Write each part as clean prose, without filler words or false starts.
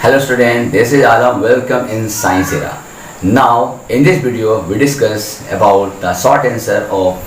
Hello student, this is Adam. Welcome in Science Era. Now in this video we discuss about the short answer of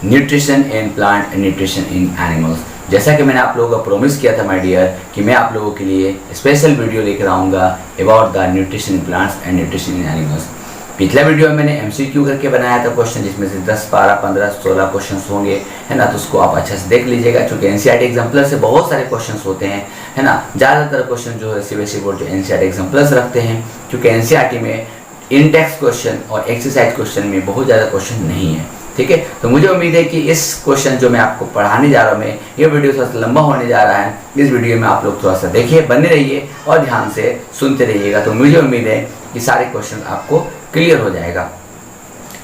nutrition in plant and nutrition in animals. जैसा कि मैंने आप लोगों को promise किया था my dear कि मैं आप लोगों के लिए स्पेशल वीडियो लेकर आऊँगा about the nutrition in plants and nutrition in animals. पिछला वीडियो में मैंने MCQ करके बनाया था क्वेश्चन, जिसमें से 10, 12, 15, 16 क्वेश्चन होंगे, है ना। तो उसको आप अच्छे से देख लीजिएगा, क्योंकि NCERT एग्जाम्पलर से बहुत सारे क्वेश्चन होते हैं, है ना। ज़्यादातर क्वेश्चन जो है CBSE बोर्ड जो NCERT एग्जाम्पलर्स रखते हैं, क्योंकि NCERT में इन टेक्स्ट क्वेश्चन और एक्सरसाइज क्वेश्चन में बहुत ज़्यादा क्वेश्चन नहीं है, ठीक है। तो मुझे उम्मीद है कि इस क्वेश्चन जो मैं आपको पढ़ाने जा रहा हूँ, ये वीडियो थोड़ा सा लंबा होने जा रहा है। इस वीडियो में आप लोग थोड़ा सा देखिए, बने रहिए और ध्यान से सुनते रहिएगा। तो मुझे उम्मीद है कि सारे क्वेश्चन आपको क्लियर हो जाएगा।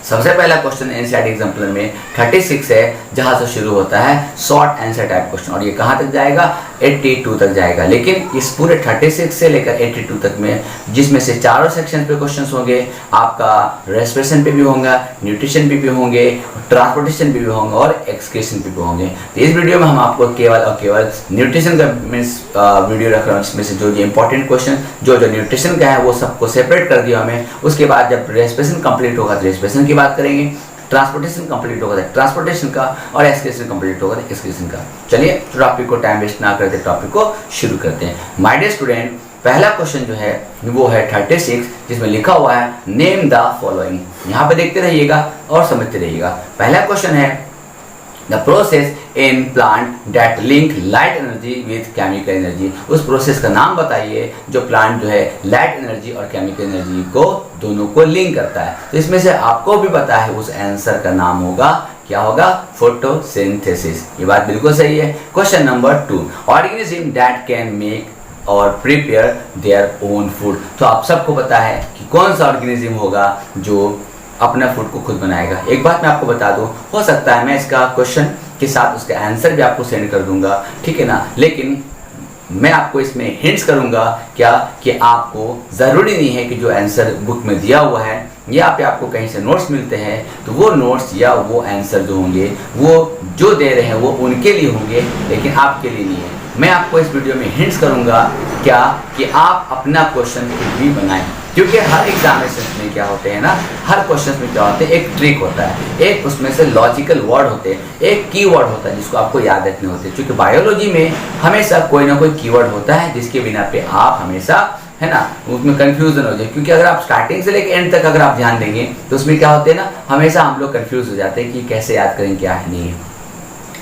सबसे पहला क्वेश्चन NCERT एग्जाम्पलर में 36 है, जहाँ से शुरू होता है शॉर्ट आंसर टाइप क्वेश्चन, और ये कहाँ तक जाएगा, 82 तक जाएगा। लेकिन इस पूरे 36 से लेकर 82 तक में, जिसमें से चारों सेक्शन पे क्वेश्चंस होंगे, आपका रेस्पिरेशन पे भी होगा, न्यूट्रिशन पे भी होंगे, ट्रांसपोर्टेशन पे भी होंगे और एक्सक्रीशन पे भी होंगे। तो इस वीडियो में हम आपको केवल और केवल न्यूट्रिशन का मीन्स वीडियो रख रहा हूँ, जिसमें से जो इंपॉर्टेंट क्वेश्चन जो न्यूट्रिशन का है वो सबको सेपरेट कर दिया हमें। उसके बाद जब रेस्पिरेशन कंप्लीट होगा तो रेस्पिरेशन की बात करेंगे, ट्रांसपोर्टेशन कंप्लीट होगा ट्रांसपोर्टेशन का, और एक्सक्रीशन कंप्लीट होगा एक्सक्रीशन का। चलिए टॉपिक को टाइम वेस्ट ना करते, टॉपिक को शुरू करते हैं। माय डियर स्टूडेंट, पहला क्वेश्चन जो है वो है 36, जिसमें लिखा हुआ है नेम द फॉलोइंग। यहाँ पे देखते रहिएगा और समझते रहिएगा। पहला क्वेश्चन है the process in plant that link light energy with chemical energy. उस प्रोसेस का नाम बताइए जो प्लांट जो है लाइट एनर्जी और केमिकल एनर्जी को दोनों को लिंक करता है। तो इसमें से आपको भी पता है उस आंसर का नाम होगा, क्या होगा, फोटोसिंथेसिस। ये बात बिल्कुल सही है। Question number 2, organism that can make और प्रिपेयर देयर ओन फूड। तो आप सबको पता है कि कौन सा ऑर्गेनिज्म होगा जो अपना फूड को खुद बनाएगा। एक बात मैं आपको बता दूं, हो सकता है मैं इसका क्वेश्चन के साथ उसका आंसर भी आपको सेंड कर दूंगा, ठीक है ना। लेकिन मैं आपको इसमें हिंट्स करूंगा क्या कि आपको ज़रूरी नहीं है कि जो आंसर बुक में दिया हुआ है या पे आपको कहीं से नोट्स मिलते हैं तो वो नोट्स या वो आंसर जो होंगे वो जो दे रहे हैं वो उनके लिए होंगे, लेकिन आपके लिए नहीं है। मैं आपको इस वीडियो में हिंट्स करूंगा क्या कि आप अपना क्वेश्चन खुद भी बनाएं, क्योंकि हर एग्जामिनेशन में क्या होते हैं ना, हर क्वेश्चन में क्या होते हैं, एक ट्रिक होता है, एक उसमें से लॉजिकल वर्ड होते हैं, एक कीवर्ड होता है जिसको आपको याद रखने होते हैं। क्योंकि बायोलॉजी में हमेशा कोई ना कोई कीवर्ड होता है जिसके बिना पे आप हमेशा, है ना, उसमें कंफ्यूजन हो जाए। क्योंकि अगर आप स्टार्टिंग से लेकर एंड तक अगर आप ध्यान देंगे तो उसमें क्या होते हैं ना, हमेशा हम लोग कंफ्यूज हो जाते हैं कि कैसे याद करें क्या है नहीं है।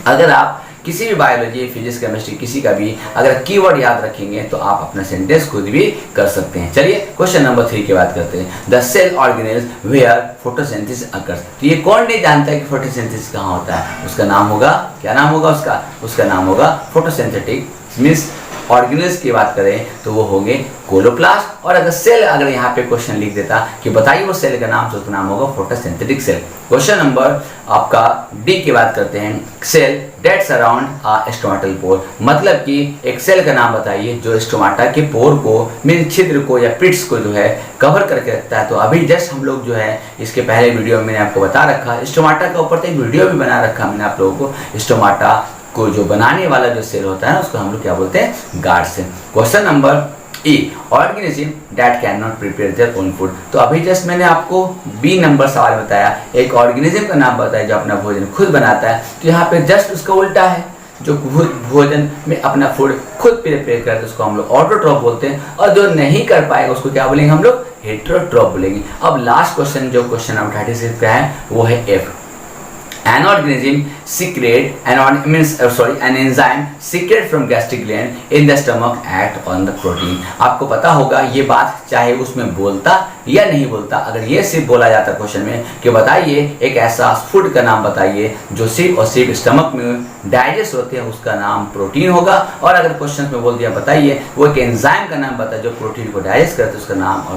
अगर आप किसी भी बायोलॉजी, फिजिक्स, केमिस्ट्री किसी का भी अगर कीवर्ड याद रखेंगे तो आप अपना सेंटेंस खुद भी कर सकते हैं। चलिए क्वेश्चन नंबर 3 की बात करते हैं। The cell organelles where photosynthesis occurs. तो ये कौन नहीं जानता है कि फोटोसिंथेसिस कहाँ होता है? उसका नाम होगा, क्या नाम होगा उसका नाम होगा फोटोसिंथेटिक मीन्स ऑर्गेनेल्स की बात करें तो वो होंगे क्लोरोप्लास्ट। और अगर सेल, अगर यहाँ पे क्वेश्चन लिख देता कि बताइए वो सेल का नाम, तो उसका नाम होगा फोटोसिंथेटिक सेल। क्वेश्चन नंबर आपका D की बात करते हैं। सेल डेट सराउंड अ स्टोमेटल पोर, मतलब कि एक सेल का नाम बताइए जो स्टोमाटा के पोर को, मीन छिद्र को या पिट्स को जो है कवर करके रखता है। तो अभी जस्ट हम लोग जो है इसके पहले वीडियो में मैंने आपको बता रखा, स्टोमाटा का ऊपर तो एक वीडियो भी बना रखा मैंने आप लोगों को। स्टोमाटा को जो बनाने वाला जो सेल होता है उसको हम लोग क्या बोलते हैं, guard cell. Question number E, organism that can not prepare their own food. तो अभी जस्ट मैंने आपको B नंबर सवाल बताया, एक ऑर्गेनिज्म का नाम बताया जो अपना भोजन खुद बनाता है। तो यहाँ पे जस्ट उसका उल्टा है, जो भोजन में अपना फूड खुद प्रिपेयर करता है उसको हम लोग ऑटोट्रॉफ बोलते हैं, और जो नहीं कर पाएगा उसको क्या बोलेंगे हम लोग, हेटेरोट्रॉफ बोलेंगे। अब लास्ट क्वेश्चन जो क्वेश्चन नंबर 36 का है वो है F। An organism secrete an enzyme secret from gastric gland in the stomach act on the protein। आपको पता होगा ये बात, चाहे उसमें बोलता या नहीं बोलता, अगर ये सिर्फ बोला जाता क्वेश्चन में कि बताइए एक ऐसा फूड का नाम बताइए जो सिर्फ और सिर्फ स्टमक में डाइजेस्ट होते हैं, उसका नाम प्रोटीन होगा। और अगर क्वेश्चन में बोल दिया बताइए वो एक एंजाइम का नाम बताइए जो प्रोटीन को डाइजेस्ट करते हैं, उसका नाम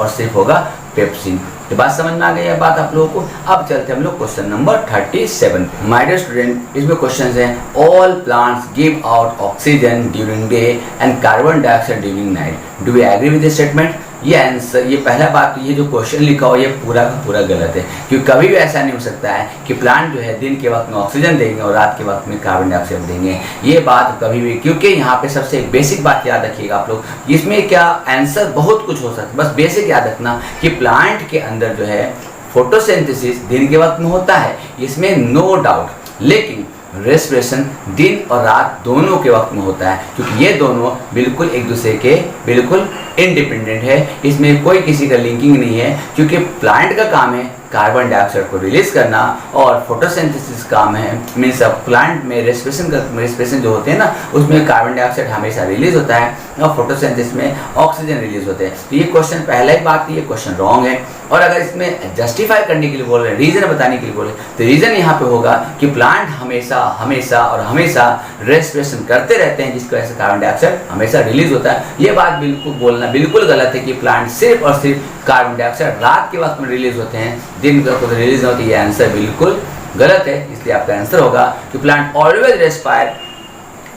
और सिर्फ होगा पेप्सिन। तो बात समझ में आ गई है बात आप लोगों को। अब चलते हैं हम लोग question number 37। My dear student, इसमें क्वेश्चन है all plants give out oxygen during day and carbon dioxide during night, do you agree with this statement. ये आंसर, ये पहला बात तो ये जो क्वेश्चन लिखा हो ये पूरा का पूरा गलत है, क्योंकि कभी भी ऐसा नहीं हो सकता है कि प्लांट जो है दिन के वक्त में ऑक्सीजन देंगे और रात के वक्त में कार्बन डाइऑक्साइड देंगे, ये बात कभी भी, क्योंकि यहाँ पे सबसे एक बेसिक बात याद रखिएगा आप लोग, इसमें क्या आंसर बहुत कुछ हो सकता है, बस बेसिक याद रखना कि प्लांट के अंदर जो है फोटोसिंथेसिस दिन के वक्त में होता है, इसमें नो डाउट, लेकिन रेस्पिरेशन दिन और रात दोनों के वक्त में होता है, क्योंकि ये दोनों बिल्कुल एक दूसरे के बिल्कुल इंडिपेंडेंट है, इसमें कोई किसी का लिंकिंग नहीं है, क्योंकि प्लांट का काम है कार्बन डाइऑक्साइड को रिलीज करना और फोटोसिंथेसिस काम है, मीन्स प्लांट में रेस्पिरेशन जो होते हैं ना उसमें कार्बन डाइऑक्साइड हमेशा रिलीज होता है और फोटोसिंथेसिस में ऑक्सीजन रिलीज होते हैं। तो ये क्वेश्चन पहला ही बात, ये क्वेश्चन रॉन्ग है। और अगर इसमें जस्टिफाई करने के लिए बोल रहे हैं, रीजन बताने के लिए बोल रहे हैं, तो रीजन यहाँ पे होगा कि प्लांट हमेशा हमेशा और हमेशा रेस्पिरेशन करते रहते हैं, जिसकी वजह से कार्बन डाइऑक्साइड हमेशा रिलीज होता है। ये बात बिल्कुल बोलना बिल्कुल गलत है कि प्लांट सिर्फ और सिर्फ कार्बन डाइऑक्साइड रात के वक्त में रिलीज होते हैं, दिन के वक्त रिलीज होती है, ये आंसर बिल्कुल गलत है। इसलिए आपका आंसर होगा कि plant always respire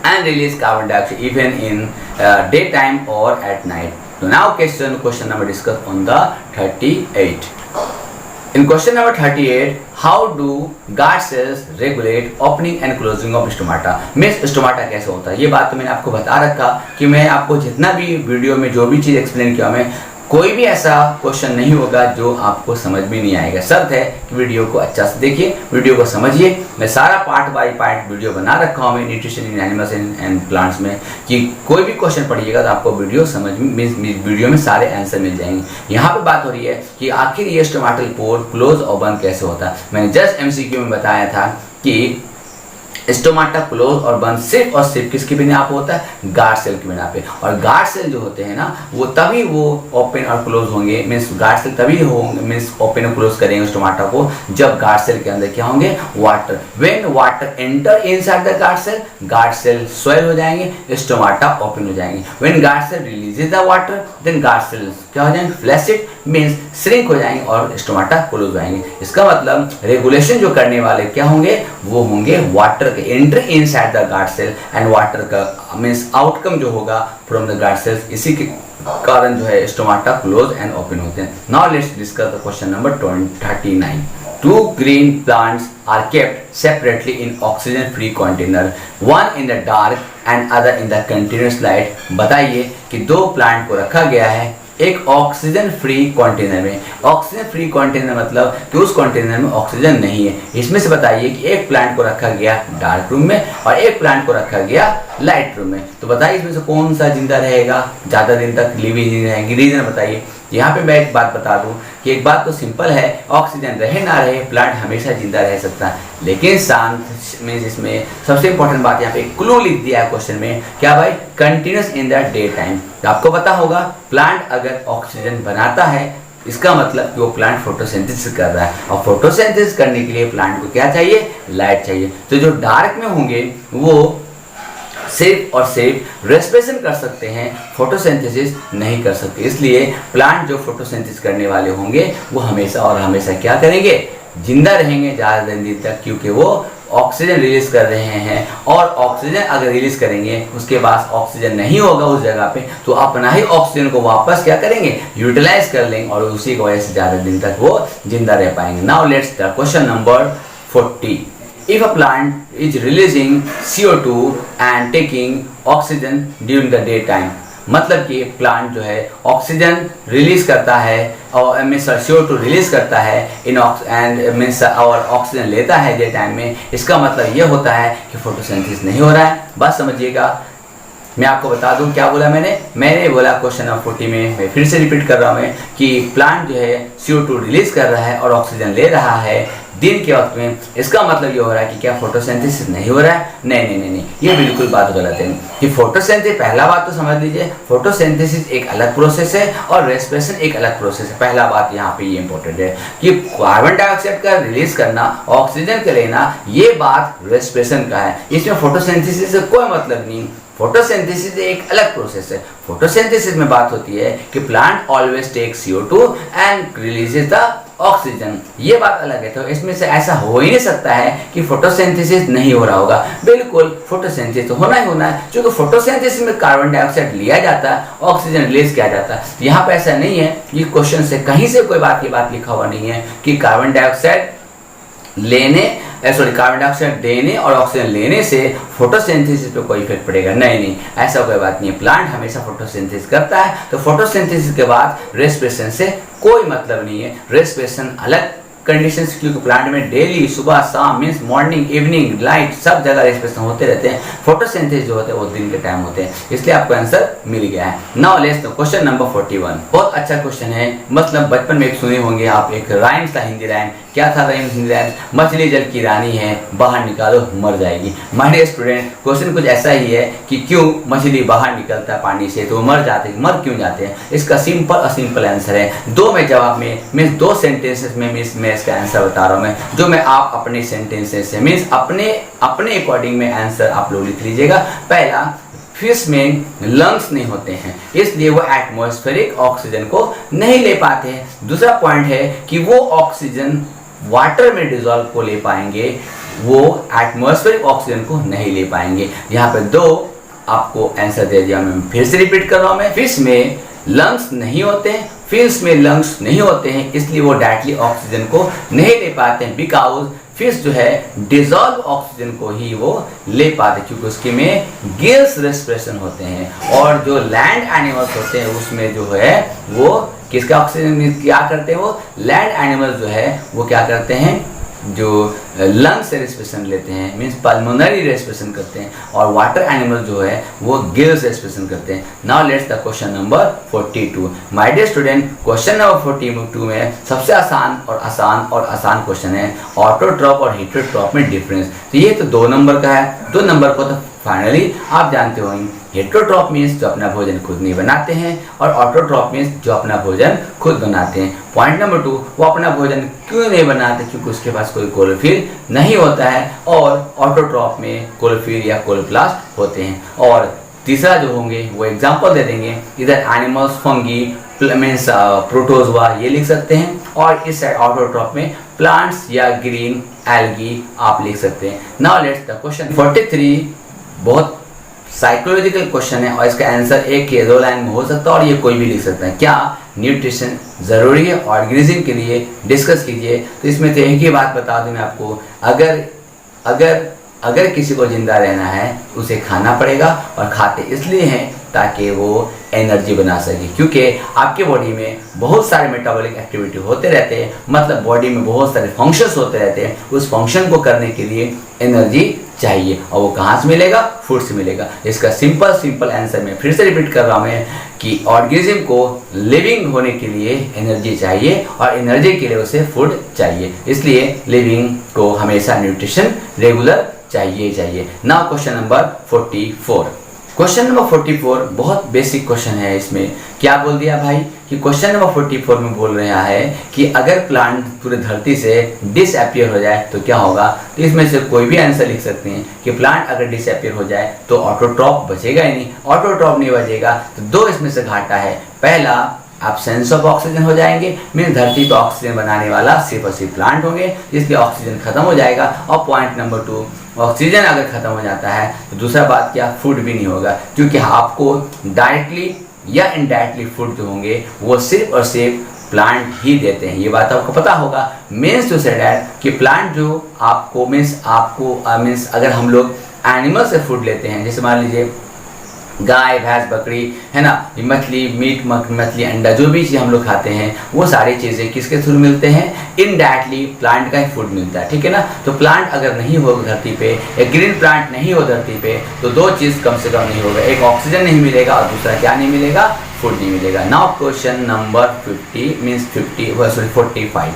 and release carbon dioxide even in daytime or at night. So now question number discussed on the 38. In question number 38, how do guard cells regulate opening and closing of stomata? Means stomata कैसे होता है, ये बात तो मैंने आपको बता रखा कि मैं आपको जितना भी वीडियो में जो भी चीज़ एक्सप्लेन किया, मैं कोई भी ऐसा क्वेश्चन नहीं होगा जो आपको समझ में नहीं आएगा। शर्त है कि वीडियो को अच्छा से देखिए, वीडियो को समझिए। मैं सारा पार्ट बाय पार्ट वीडियो बना रखा हूँ मैं nutrition in animals and plants में, कि कोई भी क्वेश्चन पढ़िएगा तो आपको वीडियो समझ में, वीडियो में सारे आंसर मिल जाएंगे। यहाँ पे बात हो रही है कि आखिर ये स्टोमाटल पोर क्लोज और बंद कैसे होता है। मैंने जस्ट एमसीक्यू में बताया था कि स्टोमाटा क्लोज और बंद सिर्फ और सिर्फ किसकी बिना पे होता है, गार्ड सेल की बिना पे। और गार्ड सेल जो होते हैं ना वो तभी वो ओपन और क्लोज होंगे, मीन्स गार्ड सेल तभी होंगे, मीन्स ओपन और क्लोज करेंगे स्टोमाटा को, जब गार्ड सेल के अंदर क्या होंगे, water. When water enter inside the guard cell swell हो जाएंगे, स्टोमाटा ओपन हो जाएंगे। When guard cell releases the water then guard cell क्या हो जाएंगे, फ्लैसिड मीन्स श्रिंक हो जाएंगे और स्टोमाटा क्लोज हो जाएंगे। इसका मतलब रेगुलेशन जो करने वाले क्या होंगे, वो होंगे वाटर के entry inside the guard cell and water का मीन्स आउटकम जो होगा फ्रॉम द गार्ड सेल्स, इसी के कारण जो है स्टोमाटा क्लोज एंड ओपन होते हैं। Now let's discuss the question number 39. Two green plants are kept separately in oxygen-free container, one in the dark and other in the continuous light. बताइए कि दो प्लांट को रखा गया है एक ऑक्सीजन फ्री कंटेनर में। ऑक्सीजन फ्री कंटेनर मतलब कि उस कंटेनर में ऑक्सीजन नहीं है। इसमें से बताइए कि एक प्लांट को रखा गया डार्क रूम में और एक प्लांट को रखा गया लाइट रूम में। तो बताइए इसमें से कौन सा जिंदा रहेगा, ज़्यादा दिन तक लिविंग रहेंगी, रीजन बताइए। यहाँ पे मैं एक बात बता दूं कि एक बात तो सिंपल है, ऑक्सीजन रहे ना रहे प्लांट हमेशा जिंदा रह सकता है, लेकिन शांत में इसमें सबसे इंपॉर्टेंट बात यहाँ पे क्लू लिख दिया है क्वेश्चन में, क्या भाई, continuous in the day time. आपको पता होगा प्लांट अगर ऑक्सीजन बनाता है इसका मतलब कि वो प्लांट फोटोसिंथेसिस कर रहा है और फोटोसिंथेसिस करने के लिए प्लांट को क्या चाहिए, लाइट चाहिए। तो जो डार्क में होंगे वो सिर्फ और सिर्फ रेस्पिरेशन कर सकते हैं, फोटोसिंथेसिस नहीं कर सकते। इसलिए प्लांट जो फोटोसिंथेसिस करने वाले होंगे वो हमेशा और हमेशा क्या करेंगे, जिंदा रहेंगे ज़्यादा दिन तक, क्योंकि वो ऑक्सीजन रिलीज कर रहे हैं। और ऑक्सीजन अगर रिलीज करेंगे उसके बाद ऑक्सीजन नहीं होगा उस जगह पे, तो अपना ही ऑक्सीजन को वापस क्या करेंगे, यूटिलाइज कर लेंगे और उसी की वजह से ज़्यादा दिन तक वो जिंदा रह पाएंगे। Now let's the question number 40. If a plant is releasing CO2 and taking oxygen during the daytime, मतलब कि प्लांट जो है ऑक्सीजन रिलीज करता है और मीन्स CO2 रिलीज करता है एंड मीन्स और ऑक्सीजन लेता है डे टाइम में, इसका मतलब ये होता है कि फोटोसिंथेसिस नहीं हो रहा है। बात समझिएगा, मैं आपको बता दूं क्या बोला मैंने बोला क्वेश्चन नंबर 40 में, मैं फिर से रिपीट कर रहा हूँ मैं, कि प्लांट जो है CO2 रिलीज कर रहा है और ऑक्सीजन ले रहा है दिन के वक्त में, इसका मतलब ये हो रहा है कि क्या फोटोसिंथेसिस नहीं हो रहा है। नहीं, ये बिल्कुल बात गलत है कि फोटोसिंथेसिस, पहला बात तो समझ लीजिए, फोटोसिंथेसिस एक अलग प्रोसेस है और रेस्पिरेशन एक अलग प्रोसेस है। पहला बात यहाँ पे ये इंपॉर्टेंट है कि कार्बन डाइऑक्साइड का रिलीज करना, ऑक्सीजन का लेना, ये बात रेस्पिरेशन का है, इसमें फोटोसिंथेसिस से कोई मतलब नहीं। फोटोसिंथेसिस एक अलग प्रोसेस है। फोटोसिंथेसिस में बात होती है कि plant always take CO2 and releases the oxygen, ये बात अलग है। तो इसमें से ऐसा हो ही नहीं सकता है कि फोटोसिंथेसिस नहीं हो रहा होगा, बिल्कुल फोटोसिंथेसिस तो होना ही होना है, क्योंकि फोटोसिंथेसिस में कार्बन डाइऑक्साइड लिया जाता है, ऑक्सीजन रिलीज किया जाता है। यहाँ पे ऐसा नहीं है, ये क्वेश्चन से कहीं से कोई बात की बात लिखा हुआ नहीं है कि कार्बन डाइऑक्साइड कार्बन डाइऑक्साइड देने और ऑक्सीजन लेने से फोटोसिंथेसिस पे कोई इफेक्ट पड़ेगा। नहीं, ऐसा कोई बात नहीं है। प्लांट हमेशा फोटोसिंथेसिस करता है, तो फोटोसिंथेसिस के बाद रेस्पिरेशन से कोई मतलब नहीं है। रेस्पिरेशन अलग कंडीशंस, क्योंकि प्लांट में डेली सुबह शाम मीन्स मॉर्निंग इवनिंग लाइट सब जगह रेस्पिरेशन होते रहते हैं। फोटोसिंथेसिस जो होते हैं वो दिन के टाइम होते हैं, इसलिए आपको आंसर मिल गया है। Now let's no question number 41। बहुत अच्छा क्वेश्चन है, मतलब बचपन में एक सुने होंगे आप, एक राइम था, हिंदी राइम। क्या था राइम, हिंदी राइम? मछली जल की रानी है, बाहर निकालो मर जाएगी। माय डियर स्टूडेंट, क्वेश्चन कुछ ऐसा ही है कि क्यों मछली बाहर निकलता है पानी से तो मर जाते हैं, मर क्यों जाते हैं? इसका सिंपल आंसर है दो में जवाब में मीन्स दो सेंटेंसेस में मीन्स मैं इसका आंसर बता रहा हूँ मैं, जो मैं आप अपने सेंटेंसेस से मीन्स अपने अकॉर्डिंग में आंसर आप लोग लिख लीजिएगा। पहला, फिश में लंग्स नहीं होते हैं, इसलिए वो एटमॉस्फेरिक ऑक्सीजन को नहीं ले पाते हैं। दूसरा पॉइंट है कि वो ऑक्सीजन वाटर में डिजॉल्व को ले पाएंगे, वो एटमॉस्फेरिक ऑक्सीजन को नहीं ले पाएंगे। यहाँ पे दो आपको आंसर दे दिया, मैं फिर से रिपीट कर रहा हूँ मैं। फिश में लंग्स नहीं होते हैं, फिश में लंग्स नहीं होते हैं, इसलिए वो डायरेक्टली ऑक्सीजन को नहीं ले पाते हैं, बिकॉज फिश जो है डिजॉल्व ऑक्सीजन को ही वो ले पाते, क्योंकि उसके में गिल्स रेस्पिरेशन होते हैं। और जो लैंड एनिमल्स होते हैं उसमें जो है वो किसका ऑक्सीजन क्या करते हैं, वो लैंड एनिमल्स जो है वो क्या करते हैं, जो लंग से रेस्पिरेशन लेते हैं मीन्स पल्मोनरी रेस्पिरेशन करते हैं, और वाटर एनिमल जो है वो गिल्स रेस्पिरेशन करते हैं। Now let's the question number 42। My dear student, question number 42 में सबसे आसान क्वेश्चन है, ऑटोट्रॉप और हेटेरोट्रॉप में डिफरेंस। तो ये तो 2 नंबर का है, 2 नंबर को तो फाइनली आप जानते होंगे। हेटेरोट्रॉप मीन्स जो अपना भोजन खुद नहीं बनाते हैं, और ऑटोट्रॉप मीन्स जो अपना भोजन खुद बनाते हैं। पॉइंट नंबर 2, वो अपना भोजन क्यों नहीं बनाते, क्योंकि उसके पास कोई क्लोरोफिल नहीं होता है, और ऑटोट्रॉप में क्लोरोफिल या क्लोरोप्लास्ट होते हैं। और तीसरा जो होंगे वो एग्जांपल दे देंगे, इधर एनिमल्स, फंगी मीन्स प्रोटोजोआ ये लिख सकते हैं, और इस साइड ऑटोट्रॉप में प्लांट्स या ग्रीन एल्गी आप लिख सकते हैं। Now let's the question 43। बहुत साइकोलॉजिकल क्वेश्चन है, और इसका आंसर एक या 2 लाइन में हो सकता है, और ये कोई भी लिख सकता है। क्या न्यूट्रिशन जरूरी है ऑर्गेनिज्म के लिए, डिस्कस कीजिए। तो इसमें तो एक ही बात बता दूं मैं आपको, अगर किसी को जिंदा रहना है उसे खाना पड़ेगा, और खाते इसलिए हैं ताकि वो एनर्जी बना सके, क्योंकि आपके बॉडी में बहुत सारे मेटाबॉलिक एक्टिविटी होते रहते हैं, मतलब बॉडी में बहुत सारे फंक्शंस होते रहते हैं। उस फंक्शन को करने के लिए एनर्जी चाहिए, और वो कहाँ से मिलेगा, फूड से मिलेगा। इसका सिंपल आंसर मैं फिर से रिपीट कर रहा हूँ कि ऑर्गेनिज्म को लिविंग होने के लिए एनर्जी चाहिए, और एनर्जी के लिए उसे फूड चाहिए, इसलिए लिविंग को हमेशा न्यूट्रिशन रेगुलर चाहिए। Now question number 44। Question number 44 बहुत बेसिक क्वेश्चन है। इसमें क्या बोल दिया भाई कि क्वेश्चन नंबर 44 में बोल रहा है कि अगर प्लांट पूरे धरती से डिसअपियर हो जाए तो क्या होगा। तो इसमें से कोई भी आंसर लिख सकते हैं कि प्लांट अगर डिसअपियर हो जाए तो ऑटोट्रॉप बचेगा ही नहीं, ऑटोट्रॉप नहीं बचेगा तो 2 इसमें से घाटा है। पहला, एब्सेंस ऑफ ऑक्सीजन हो जाएंगे, मीन धरती पर ऑक्सीजन बनाने वाला सिर्फ और सिर्फ प्लांट होंगे, इसलिए ऑक्सीजन खत्म हो जाएगा। और पॉइंट नंबर 2, ऑक्सीजन अगर खत्म हो जाता है तो दूसरा बात क्या, फूड भी नहीं होगा, क्योंकि आपको डायरेक्टली या इनडायरेक्टली फूड जो होंगे वो सिर्फ और सिर्फ प्लांट ही देते हैं, ये बात आपको पता होगा। मीन्स टू से डैट कि प्लांट जो आपको मीन्स अगर हम लोग एनिमल से फूड लेते हैं, जैसे मान लीजिए गाय, भैंस, बकरी है ना, मछली, मीट, मछली, अंडा, जो भी चीज़ हम लोग खाते हैं वो सारी चीज़ें किसके थ्रू मिलते हैं, इनडायरेक्टली प्लांट का ही फूड मिलता है, ठीक है ना। तो प्लांट अगर नहीं हो धरती पे, एक ग्रीन प्लांट नहीं हो धरती पे, तो 2 चीज़ कम से कम नहीं होगा, एक ऑक्सीजन नहीं मिलेगा और दूसरा क्या नहीं मिलेगा, फूड नहीं मिलेगा। Now question number 45।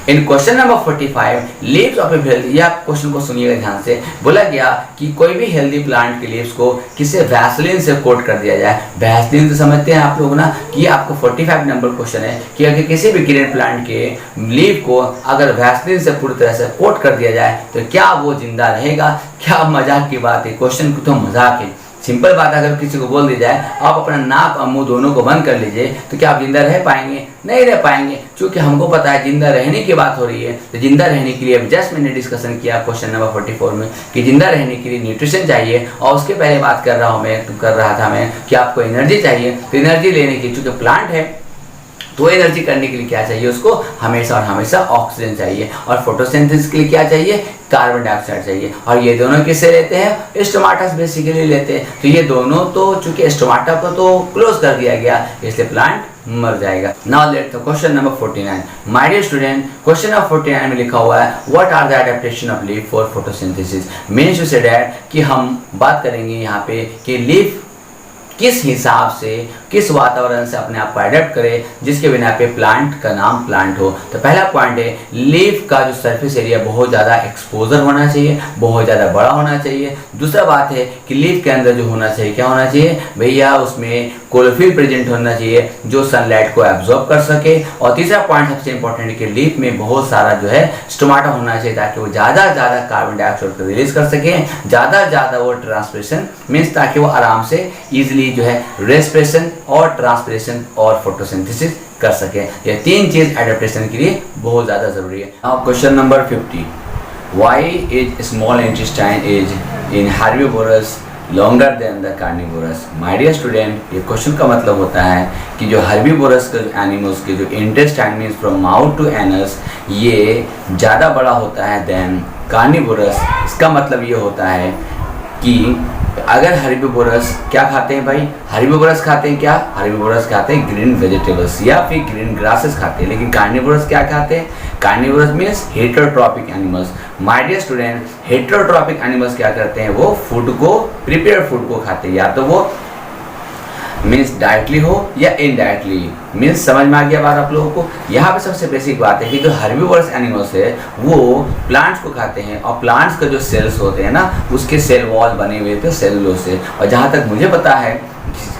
In question number 45 leaves of a healthy, यह क्वेश्चन को सुनिएगा ध्यान से। बोला गया कि कोई भी हेल्दी प्लांट के लीव्स को किसे वैसलीन से कोट कर दिया जाए। वैसलीन तो समझते हैं आप लोग ना, कि ये आपको 45 नंबर क्वेश्चन है कि अगर किसी भी ग्रीन प्लांट के लीव को अगर वैसलीन से पूरी तरह से कोट कर दिया जाए तो क्या वो जिंदा रहेगा। क्या मजाक की बात है, क्वेश्चन को तो मजाक है। सिंपल बात अगर किसी को बोल दी जाए आप अपना नाक और मुंह दोनों को बंद कर लीजिए, तो क्या आप जिंदा रह पाएंगे? नहीं रह पाएंगे। क्योंकि हमको पता है जिंदा रहने की बात हो रही है, तो जिंदा रहने के लिए जस्ट मैंने डिस्कशन किया क्वेश्चन नंबर 44 में कि जिंदा रहने के लिए न्यूट्रिशन चाहिए, और उसके पहले बात कर रहा था मैं कि आपको एनर्जी चाहिए। तो एनर्जी लेने की, चूंकि प्लांट है तो एनर्जी करने के लिए क्या चाहिए उसको? हमेशा और हमेशा ऑक्सीजन चाहिए, और फोटोसिंथेसिस के लिए क्या चाहिए? कार्बन डाइऑक्साइड चाहिए। और ये दोनों किससे लेते हैं? स्टोमाटा बेसिकली लेते हैं। तो ये दोनों तो चूंकि स्टोमाटा को तो क्लोज कर दिया गया, इसलिए प्लांट मर जाएगा। Now let's the question number 49। My dear student, question number 49 में लिखा हुआ है what are the adaptation of leaf for photosynthesis. Means to say that कि हम बात करेंगे यहाँ पे कि लीफ किस हिसाब से, किस वातावरण से अपने आप को अडेप्ट करे जिसके बिना पे प्लांट का नाम प्लांट हो। तो पहला पॉइंट है लीफ का जो सरफेस एरिया बहुत ज़्यादा एक्सपोजर होना चाहिए, बहुत ज़्यादा बड़ा होना चाहिए। दूसरा बात है कि लीफ के अंदर जो होना चाहिए, क्या होना चाहिए भैया? उसमें क्लोरोफिल प्रेजेंट होना चाहिए जो सनलाइट को एब्जॉर्ब कर सके। और तीसरा पॉइंट सबसे इंपॉर्टेंट है कि लीफ में बहुत सारा जो है स्टोमाटा होना चाहिए ताकि वो ज़्यादा ज़्यादा कार्बन डाइऑक्साइड को रिलीज कर सके, ज़्यादा वो ट्रांसपिरेशन मीन्स ताकि वो आराम से ईजिली जो है रेस्पिरेशन और ट्रांसपिरेशन और फोटोसिंथेसिस कर सके। ये तीन चीज एडेप्टेशन के लिए बहुत ज़्यादा जरूरी है। Now question number 50। Why is small intestine is in herbivorous longer than the carnivorous. My dear student, ये क्वेश्चन का मतलब होता है कि जो हर्बीवोरस के एनिमल्स के जो intestine means from mouth to anus, ये ज़्यादा बड़ा होता है देन कार्निवोरस। इसका मतलब ये होता है कि अगर हर्बीवोरस क्या खाते हैं भाई? हर्बीवोरस खाते हैं क्या? हर्बीवोरस खाते हैं ग्रीन वेजिटेबल्स या फिर ग्रीन ग्रासेस खाते हैं। लेकिन कार्निवोरस क्या खाते हैं? Carnivorous means heterotrophic animals. My dear student, heterotrophic animals क्या करते हैं? वो फूड को, प्रिपेयर फूड को खाते हैं, या तो वो मीन्स डायरेक्टली हो या इनडायरेक्टली। मीन्स समझ में आ गया बात आप लोगों को? यहाँ पे सबसे बेसिक बात है कि जो हर्बीवोरस एनिमल्स है वो प्लांट्स को खाते हैं, और प्लांट्स का जो सेल्स होते हैं ना, उसके सेल वॉल बने हुए थे सेलुलोज से। और जहाँ तक मुझे पता है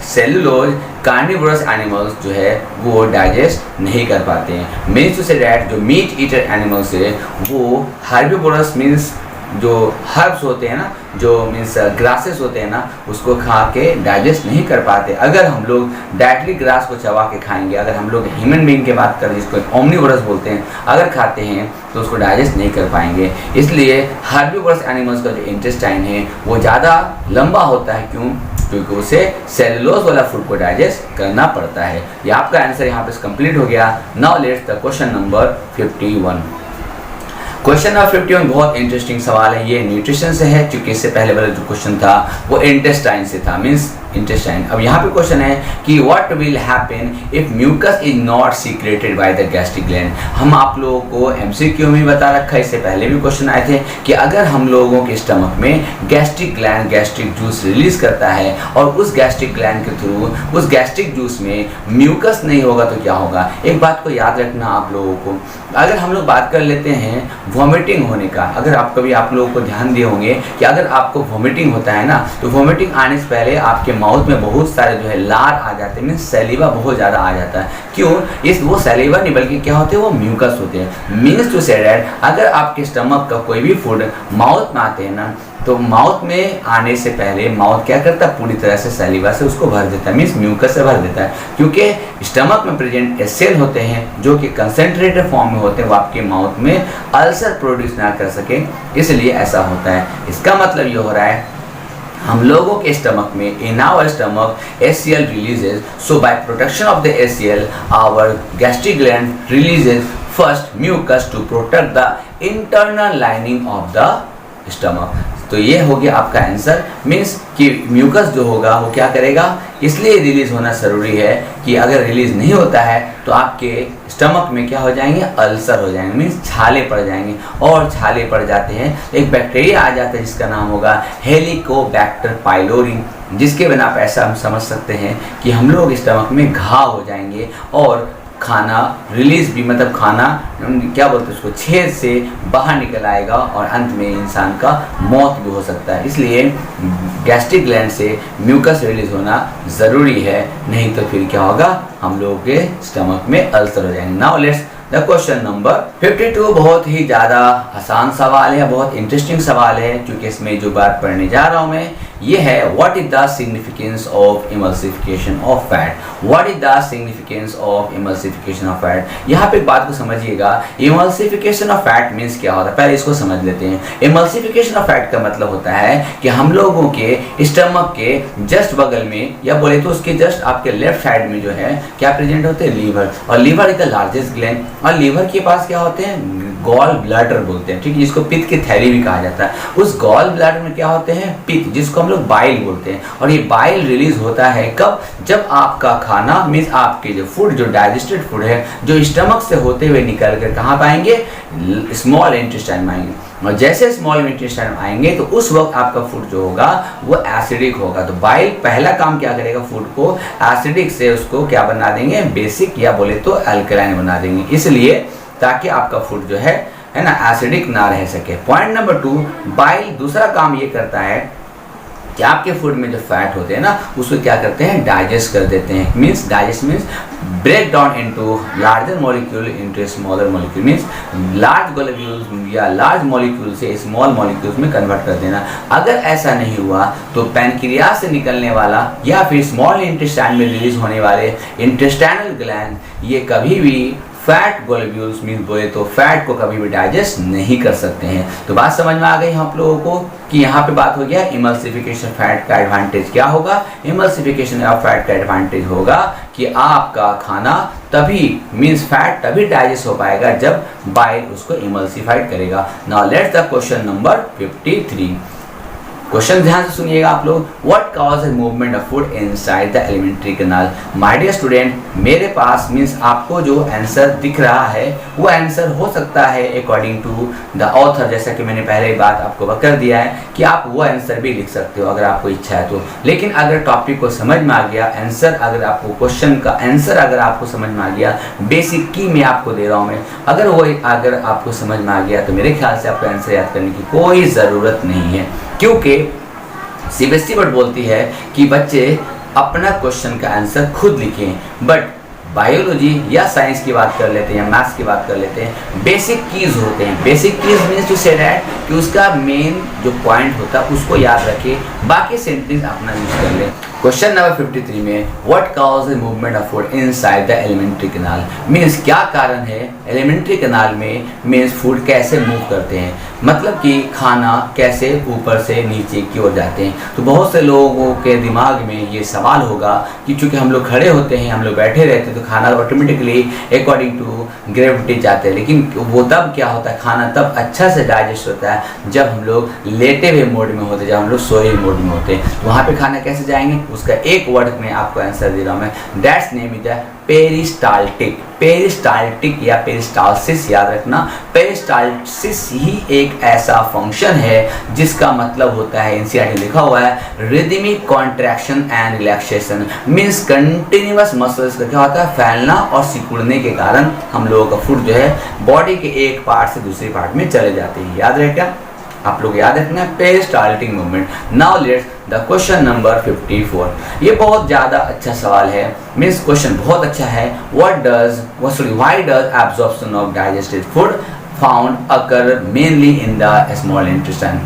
सेलुलोज कार्निवोरस एनिमल्स जो है वो डाइजेस्ट नहीं कर पाते हैं। मीन्स टू से दैट जो मीट ईटर एनिमल्स है वो हर्बीवोरस मीन्स जो हर्ब्स होते हैं ना, जो मीन्स ग्रासेस होते हैं ना, उसको खा के डाइजेस्ट नहीं कर पाते। अगर हम लोग डायरेक्टली ग्रास को चबा के खाएंगे, अगर हम लोग ह्यूमन बीइंग की बात करें जिसको ओमनिवोरस बोलते हैं, अगर खाते हैं तो उसको डाइजेस्ट नहीं कर पाएंगे। इसलिए हर्बीवोरस एनिमल्स का जो इंटेस्टाइन है वो ज़्यादा लंबा होता है। क्यों? क्योंकि उसे सेलुलोज वाला फूड को डाइजेस्ट करना पड़ता है। ये आपका आंसर यहाँ पे कंप्लीट हो गया। Now let's the question number 51। Question number 51 बहुत इंटरेस्टिंग सवाल है। ये न्यूट्रिशन से है, क्योंकि इससे पहले वाला जो क्वेश्चन था वो इंटेस्टाइन से था, मीन्स इंटेस्टाइन। अब यहाँ पे क्वेश्चन है कि what will happen if mucus is not secreted by the gastric gland. हम आप लोगों को एमसीक्यू में बता रखा है, इससे पहले भी क्वेश्चन आए थे कि अगर हम लोगों के स्टमक में gastric gland gastric juice release करता है और उस गैस्ट्रिक ग्लैंड के थ्रू उस गैस्ट्रिक जूस में म्यूकस नहीं होगा तो क्या होगा। एक बात को याद रखना आप लोगों को, अगर हम लोग बात कर लेते हैं वॉमिटिंग होने का, अगर आप कभी आप लोगों को ध्यान दिए होंगे कि अगर आपको वॉमिटिंग होता है ना, तो वॉमिटिंग आने से पहले आपके माउथ में बहुत सारे जो है लार आ जाते हैं, मीन्स सैलिवा बहुत ज़्यादा आ जाता है। क्यों? इस वो सैलिवा नहीं बल्कि क्या होते हैं, वो म्यूकस होते हैं। मीन्स टू से दैट अगर आपके स्टमक का कोई भी फूड माउथ में आते हैं ना, तो माउथ में आने से पहले माउथ क्या करता है, पूरी तरह से सैलिवा से उसको भर देता है, मीन्स म्यूकस से भर देता है। क्योंकि स्टमक में प्रेजेंट सेल होते हैं जो कि कंसेंट्रेटेड फॉर्म में होते हैं, वो आपके माउथ में अल्सर प्रोड्यूस ना कर सके, इसलिए ऐसा होता है। इसका मतलब ये हो रहा है हम लोगों के स्टमक में, in our stomach HCl releases, so by protection of the HCl our gastric gland releases first mucus to protect the internal lining of the stomach. तो ये हो गया आपका आंसर। मीन्स कि म्यूकस जो होगा वो क्या करेगा, इसलिए रिलीज होना ज़रूरी है कि अगर रिलीज नहीं होता है तो आपके स्टमक में क्या हो जाएंगे, अल्सर हो जाएंगे, मीन्स छाले पड़ जाएंगे। और छाले पड़ जाते हैं, एक बैक्टीरिया आ जाता है जिसका नाम होगा हेलिकोबैक्टर पाइलोरी, जिसके बिना आप ऐसा हम समझ सकते हैं कि हम लोग स्टमक में घाव हो जाएंगे और खाना रिलीज भी, मतलब खाना क्या बोलते हैं उसको, छेद से बाहर निकल आएगा और अंत में इंसान का मौत भी हो सकता है। इसलिए गैस्ट्रिक ग्लैंड से म्यूकस रिलीज होना ज़रूरी है, नहीं तो फिर क्या होगा, हम लोगों के स्टमक में अल्सर हो जाएंगे। Now let's the question number 52। बहुत ही ज़्यादा आसान सवाल है, बहुत इंटरेस्टिंग सवाल है, क्योंकि इसमें जो बात पढ़ने जा रहा हूँ मैं ये है what is the significance of emulsification of fat. What is the significance of emulsification of fat. यहाँ पे एक बात को समझिएगा, इमल्सिफिकेशन ऑफ फैट मीन्स क्या होता है, पहले इसको समझ लेते हैं। इमल्सिफिकेशन ऑफ फैट का मतलब होता है कि हम लोगों के स्टमक के जस्ट बगल में, या बोले तो उसके जस्ट आपके लेफ्ट साइड में जो है क्या प्रेजेंट होते हैं, लीवर। और liver is the largest gland, और लीवर के पास क्या होते हैं, गॉल ब्लैडर बोलते हैं, ठीक है, जिसको पित्त की थैली भी कहा जाता है। उस गॉल ब्लैडर में क्या होते हैं, पित्त, जिसको हम लोग बाइल बोलते हैं। और ये बाइल रिलीज होता है कब, जब आपका खाना मीन्स आपके जो फूड, जो डाइजेस्टेड फूड है, जो स्टमक से होते हुए निकल कर कहाँ पाएंगे, स्मॉल इंटेस्टाइन में आएंगे। और जैसे स्मॉल इंटेस्टाइन में आएंगे तो उस वक्त आपका फूड जो होगा वो एसिडिक होगा। तो बाइल पहला काम क्या करेगा, फूड को एसिडिक से उसको क्या बना देंगे, बेसिक या बोले तो अल्कलाइन बना देंगे, इसलिए ताकि आपका फूड जो है ना एसिडिक ना रह सके। पॉइंट नंबर 2, बाइल दूसरा काम ये करता है कि आपके फूड में जो फैट होते हैं ना उसको क्या करते हैं, डाइजेस्ट कर देते हैं। Means digest means break down into larger molecule into smaller molecule, means large globules या लार्ज मॉलिक्यूल से स्मॉल मॉलिक्यूल्स में कन्वर्ट कर देना। अगर ऐसा नहीं हुआ तो पैनक्रियाज से निकलने वाला या फिर स्मॉल इंटेस्टाइन में रिलीज होने वाले इंटेस्टाइनल ग्लैंड ये कभी भी फैट ग्लोब्यूल्स मीन बोले तो फैट को कभी भी डाइजेस्ट नहीं कर सकते हैं। तो बात समझ में आ गई आप लोगों को कि यहाँ पे बात हो गया इमल्सिफिकेशन फैट का एडवांटेज क्या होगा। इमल्सिफिकेशन ऑफ फैट का एडवांटेज होगा कि आपका खाना तभी मीन्स फैट तभी डाइजेस्ट हो पाएगा जब बाइल उसको इमल्सिफाइड करेगा। Now let's the question number 53। Question ध्यान से सुनिएगा आप लोग। What causes movement of food inside the alimentary canal. My dear student, मेरे पास मीन्स आपको जो आंसर दिख रहा है वो आंसर हो सकता है अकॉर्डिंग टू द ऑथर, जैसा कि मैंने पहले ही बात आपको कर दिया है कि आप वो आंसर भी लिख सकते हो अगर आपको इच्छा है तो। लेकिन अगर टॉपिक को समझ में आ गया, आंसर अगर आपको क्वेश्चन का आंसर अगर आपको समझ में आ गया, बेसिक की मैं आपको दे रहा हूँ मैं, अगर आपको समझ में आ गया तो मेरे ख्याल से आपको आंसर याद करने की कोई ज़रूरत नहीं है, क्योंकि सीबीएसई बोर्ड बोलती है कि बच्चे अपना क्वेश्चन का आंसर खुद लिखें। बट बायोलॉजी या साइंस की बात कर लेते हैं या मैथ्स की बात कर लेते हैं, बेसिक कीज होते हैं। Basic keys means to say that कि उसका मेन जो पॉइंट होता है उसको याद रखें, बाकी सेंटेंस अपना यूज कर लें। क्वेश्चन नंबर 53 में what cause the movement of food inside the alimentary canal, means क्या कारण है एलिमेंट्री कैनाल में मीन्स फूड कैसे मूव करते हैं, मतलब कि खाना कैसे ऊपर से नीचे की ओर जाते हैं। तो बहुत से लोगों के दिमाग में ये सवाल होगा कि चूंकि हम लोग खड़े होते हैं, हम लोग बैठे रहते हैं, तो खाना ऑटोमेटिकली अकॉर्डिंग टू ग्रेविटी जाते हैं। लेकिन वो तब क्या होता है, खाना तब अच्छा से डाइजेस्ट होता है जब हम लोग लेटे हुए मोड में होते हैं, जब हम लोग सोए हुए मोड में होते हैं। तो वहाँ पे खाना कैसे जाएंगे, उसका एक वर्ड में आपको आंसर दे रहा हूँ मैं, that's name is peristaltic. Peristaltic या पेरिस्टालसिस याद रखना, पेरिस्टालसिस ही एक ऐसा फंक्शन है जिसका मतलब होता है, एनसीईआरटी लिखा हुआ है, rhythmic contraction and relaxation, means continuous muscles का क्या होता है, फैलना और सिकुड़ने के कारण हम लोगों का फूड जो है बॉडी के एक पार्ट से दूसरे पार्ट में चले जाते हैं। याद रहेगा, आप लोग याद रखना peristaltic movement. Now let's the question number 54। ये बहुत ज़्यादा अच्छा सवाल है, मीन्स क्वेश्चन बहुत अच्छा है। Why does absorption of digested food found occur mainly in the small intestine.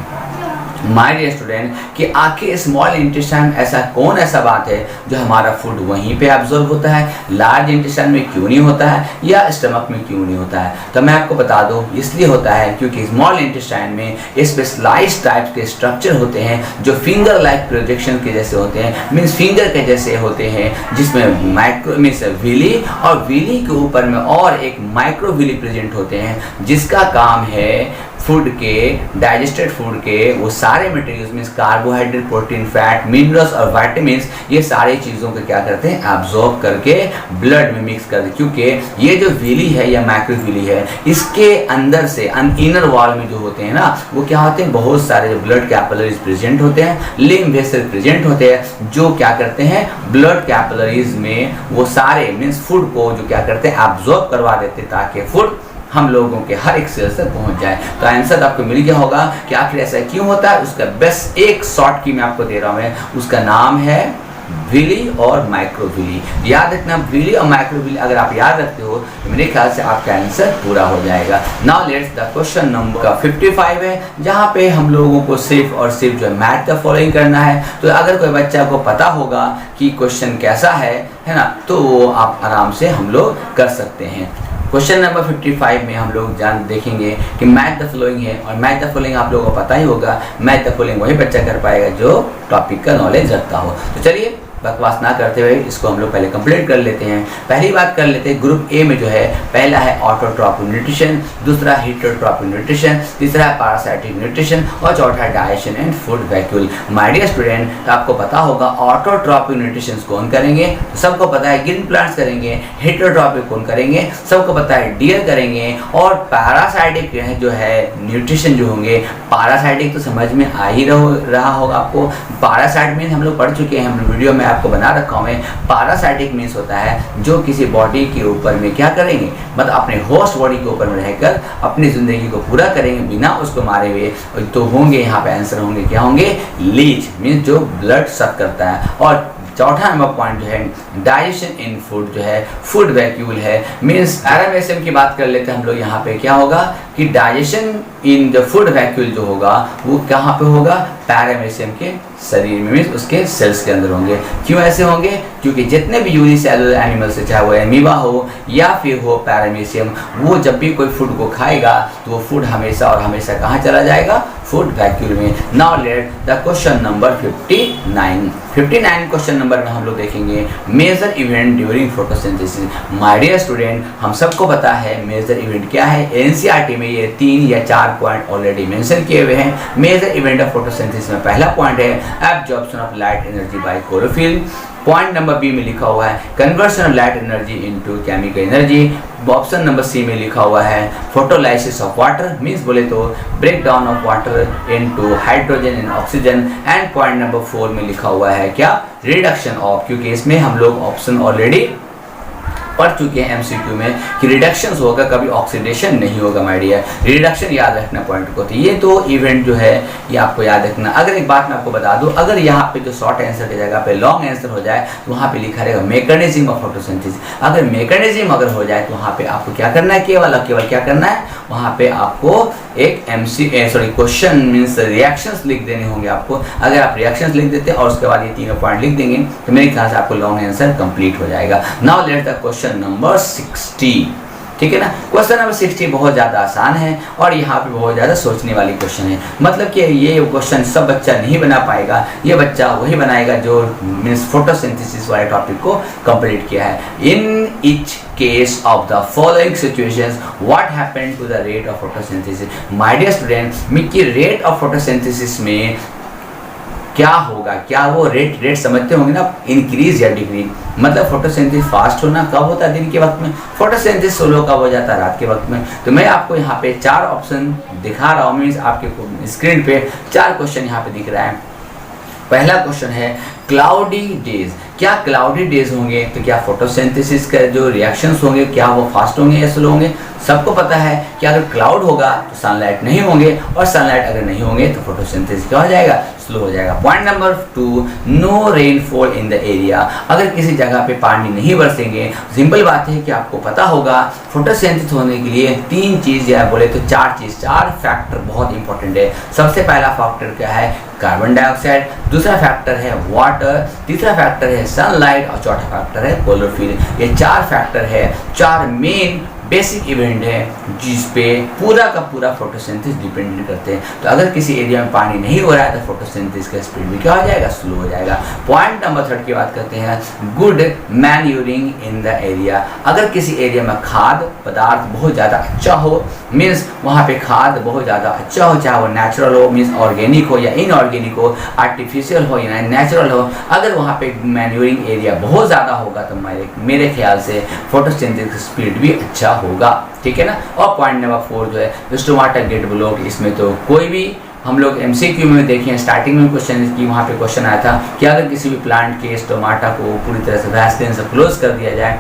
My dear student, कि आखिर स्मॉल इंटेस्टाइन ऐसा कौन ऐसा बात है जो हमारा फूड वहीं पे एब्जॉर्ब होता है, लार्ज इंटेस्टाइन में क्यों नहीं होता है या स्टमक में क्यों नहीं होता है। तो मैं आपको बता दूं, इसलिए होता है क्योंकि स्मॉल इंटेस्टाइन में स्पेशलाइज्ड टाइप के स्ट्रक्चर होते हैं जो फिंगर लाइक प्रोजेक्शन के जैसे होते हैं, मीन्स फिंगर के जैसे होते हैं, जिसमें माइक्रो मीन्स विली और विली के ऊपर में और एक माइक्रो विली प्रेजेंट होते हैं, जिसका काम है फूड के, डाइजेस्टेड फूड के वो सारे materials means carbohydrate, protein, fat, minerals और विटामिन्स, ये सारी चीज़ों को क्या करते हैं, एब्जॉर्ब करके ब्लड में मिक्स करते हैं। क्योंकि ये जो विली है या माइक्रोविली है, इसके अंदर से इनर वॉल में जो होते हैं ना, वो क्या होते हैं, बहुत सारे जो ब्लड कैपिलरीज प्रेजेंट होते हैं, लिम्फ वेसल प्रेजेंट होते हैं, जो क्या करते हैं ब्लड कैपिलरीज में वो सारे मीन्स फूड को जो क्या करते हैं एब्जॉर्ब करवा देते हैं, ताकि फूड हम लोगों के हर एक सेल तक पहुंच जाए। तो आंसर आपको मिल गया होगा कि आखिर ऐसा क्यों होता है। उसका बेस्ट एक शॉर्ट की मैं आपको दे रहा हूँ, उसका नाम है विली और माइक्रोविली। याद रखना विली और माइक्रोविली अगर आप याद रखते हो तो मेरे ख्याल से आपका आंसर पूरा हो जाएगा। Now let's the question number 55 है, जहाँ पे हम लोगों को सिर्फ और सिर्फ जो है मैथ द फॉलोइंग करना है। तो अगर कोई बच्चा को पता होगा कि क्वेश्चन कैसा है ना, तो वो आप आराम से हम लोग कर सकते हैं। क्वेश्चन नंबर 55 में हम लोग देखेंगे कि मैथ द फॉलोइंग है, और मैथ द फॉलोइंग आप लोगों को पता ही होगा। मैथ द फॉलोइंग वही बच्चा कर पाएगा जो टॉपिक का नॉलेज रखता हो। तो चलिए बकवास ना करते हुए इसको हम लोग पहले कंप्लीट कर लेते हैं। पहली बात कर लेते हैं, ग्रुप ए में जो है पहला है ऑटोट्रॉपिक न्यूट्रिशन, दूसरा हेटेरोट्रॉपिक न्यूट्रिशन, तीसरा है पैरासाइटिक न्यूट्रिशन और चौथा है digestion and food vacuole. My dear student, तो आपको पता होगा ऑटोट्रॉपिक न्यूट्रिशन कौन करेंगे, सबको पता है ग्रीन प्लांट्स करेंगे। हेटेरोट्रॉपिक कौन करेंगे, सबको पता है डियर करेंगे। और पैरासाइटिक जो है न्यूट्रिशन जो होंगे, पैरासाइटिक तो समझ में आ ही रहा होगा आपको। पैरासाइट मीन्स हम लोग पढ़ चुके हैं, हम वीडियो में आपको बना रखा हूँ मैं। पैरासाइटिक मीन्स होता है जो किसी बॉडी के ऊपर में क्या करेंगे, मतलब अपने होस्ट बॉडी के ऊपर में रहकर अपनी जिंदगी को पूरा करेंगे बिना उसको मारे हुए। तो होंगे यहाँ पे आंसर होंगे क्या होंगे, लीच मीन्स जो ब्लड सक करता है। और चौथा नंबर पॉइंट जो है डाइजेशन इन फूड जो है फूड वैक्यूल है, मीन्स पैरामेशियम की बात कर लेते हैं हम लोग। यहाँ पे क्या होगा कि digestion in the food vacuole जो होगा वो कहाँ पे होगा, पैरामेशियम के शरीर में, मीन्स उसके सेल्स के अंदर होंगे। क्यों ऐसे होंगे, क्योंकि जितने भी यूनिसेलुलर एनिमल्स है, चाहे वो एमीबा हो या फिर हो पैरामेशियम, वो जब भी कोई फूड को खाएगा तो वो फूड हमेशा और हमेशा कहाँ चला जाएगा, फूड वैक्यूल में। Now let the question number 59 question number में हम लोग देखेंगे major event during photosynthesis. My dear student, हम सबको पता है मेजर इवेंट क्या है। एनसीईआरटी में ये 3 या 4 पॉइंट ऑलरेडी मेंशन किए हुए हैं। मेजर इवेंट ऑफ फोटोसिंथेसिस में पहला पॉइंट है absorption of light energy by chlorophyll. Point number B में लिखा हुआ है conversion of light energy into chemical energy. Option number C में लिखा हुआ है फोटोलाइसिस ऑफ वाटर, मीन्स बोले तो break down of water into hydrogen and oxygen. And point number 4 में लिखा हुआ है क्या, रिडक्शन ऑफ, क्योंकि इसमें हम लोग ऑप्शन ऑलरेडी पढ़ चुके हैं एमसीक्यू में कि रिडक्शन होगा, कभी ऑक्सीडेशन नहीं होगा माय डियर। रिडक्शन याद रखना पॉइंट को। तो ये तो इवेंट जो है ये आपको याद रखना। अगर एक बात मैं आपको बता दूं, अगर यहाँ पे जो शॉर्ट आंसर की जगह पे लॉन्ग आंसर हो जाए तो वहाँ पे लिखा रहेगा मैकेनिज्म ऑफ फोटोसिंथेसिस। अगर मैकेनिज्म अगर हो जाए तो वहाँ पे आपको क्या करना है, केवल क्या करना है, वहाँ पे आपको एक क्वेश्चन मीन्स रिएक्शंस लिख देने होंगे आपको। अगर आप रिएक्शंस लिख देते हैं और उसके बाद ये तीनों पॉइंट लिख देंगे तो मेरे ख्याल से आपको लॉन्ग आंसर कंप्लीट हो जाएगा। Now let the question number 60, ठीक है ना। क्वेश्चन नंबर 60 बहुत ज़्यादा आसान है और यहाँ पे बहुत ज़्यादा सोचने वाली क्वेश्चन है। मतलब कि ये क्वेश्चन सब बच्चा नहीं बना पाएगा, ये बच्चा वही बनाएगा जो मीन्स फोटोसिंथेसिस वाले टॉपिक को कंप्लीट किया है। In each case of the following situations what happened to the rate of photosynthesis. My dear students, मिकी रेट ऑफ फोटोसिंथेसिस में क्या होगा, क्या वो रेट समझते होंगे ना, इंक्रीज या डिक्रीज। मतलब फोटोसिंथेसिस फास्ट होना कब होता है, दिन के वक्त में। फोटोसिंथेसिस स्लो कब हो जाता है, रात के वक्त में। तो मैं आपको यहाँ पे 4 ऑप्शन दिखा रहा हूँ, मीन्स आपके स्क्रीन पे 4 क्वेश्चन यहाँ पे दिख रहा है। पहला क्वेश्चन है क्लाउडी डेज। क्या क्लाउडी डेज होंगे तो क्या फोटोसिंथेसिस का जो रिएक्शंस होंगे क्या वो फास्ट होंगे या स्लो होंगे। सबको पता है कि अगर क्लाउड होगा तो सनलाइट नहीं होंगे, और सनलाइट अगर नहीं होंगे तो फोटोसिंथेसिस क्या हो जाएगा, स्लो हो जाएगा। Point number 2, no rainfall in the area. अगर किसी जगह पे पानी नहीं बरसेंगे, सिंपल बात है कि आपको पता होगा फोटोसिंथेसिस होने के लिए 3 चीज़ या बोले तो 4 फैक्टर बहुत इंपॉर्टेंट है। सबसे पहला फैक्टर क्या है, कार्बन डाइऑक्साइड, दूसरा फैक्टर है वाटर, तीसरा फैक्टर है सनलाइट और चौथा फैक्टर है क्लोरोफिल। ये 4 फैक्टर है, 4 मेन बेसिक इवेंट है जिस पे पूरा का पूरा फोटोसिंथेसिस डिपेंडेंट करते हैं। तो अगर किसी एरिया में पानी नहीं हो रहा है तो फोटोसिंथेसिस का स्पीड भी क्या हो जाएगा, स्लो हो जाएगा। पॉइंट नंबर 3 की बात करते हैं, good manuring in the area. अगर किसी एरिया में खाद पदार्थ बहुत ज़्यादा अच्छा हो, मीन्स वहाँ पे खाद बहुत ज़्यादा अच्छा हो, चाहे वो नेचुरल हो मीन्स ऑर्गेनिक हो या इनऑर्गेनिक हो, आर्टिफिशियल हो या नेचुरल हो, अगर वहाँ पे मैन्यूरिंग एरिया बहुत ज़्यादा होगा तो मेरे ख्याल से फोटोसिंथेसिस का स्पीड भी अच्छा होगा, ठीक है ना। और पॉइंट नंबर 4 जो है स्टोमाटा गेट ब्लॉक। इसमें तो कोई भी हम लोग एमसीक्यू में देखें, स्टार्टिंग में क्वेश्चन की वहाँ पे क्वेश्चन आया था कि अगर किसी भी प्लांट के स्टोमाटा को पूरी तरह से वैक्सीन से क्लोज कर दिया जाए